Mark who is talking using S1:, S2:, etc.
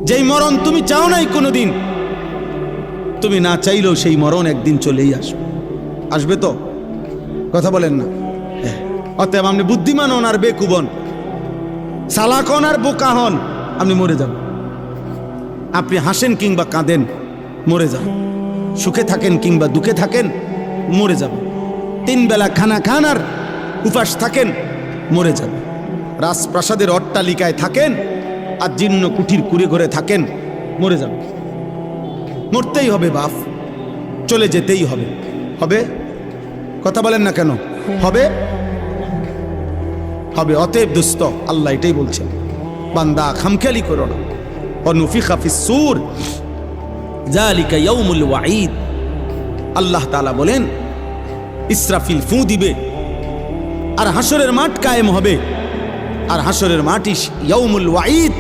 S1: যেই মরণ তুমি চাও নাই কোনোদিন, তুমি না চাইলেও সেই মরণ একদিন চলেই আসবে। আসবে তো? কথা বলেন না? অতএব আপনি বুদ্ধিমান হন আর বেকুব হন, চালাক হন আর বোকা হন, আপনি মরে যাবেন। আপনি হাসেন কিংবা কাঁদেন, মরে যাবেন। সুখে থাকেন কিংবা দুঃখে থাকেন, মরে যাবেন। 3 বেলা খানা খান আর উপাস থাকেন, মরে যাবেন। রাজপ্রাসাদের অট্টালিকায় থাকেন আর জীর্ণ কুঠির কুড়ে ঘরে থাকেন, মরে যাবেন। মরতেই হবে বাপ, চলে যেতেই হবে। হবে? কথা বলেন না কেন? হবে হবে। অতএব দোস্ত, আল্লাহ এটাই বলছেন, বান্দা খামখেয়ালি করো না। অনুফিখা ফিস-সূর যালিকা ইয়াউমুল ওয়াঈদ। আল্লাহ তাআলা বলেন, ইসরাফিল ফু দিবে আর হাসরের মাঠ কায়েম হবে। আর হাসরের মাঠ ইয়াউমুল ওয়াঈদ,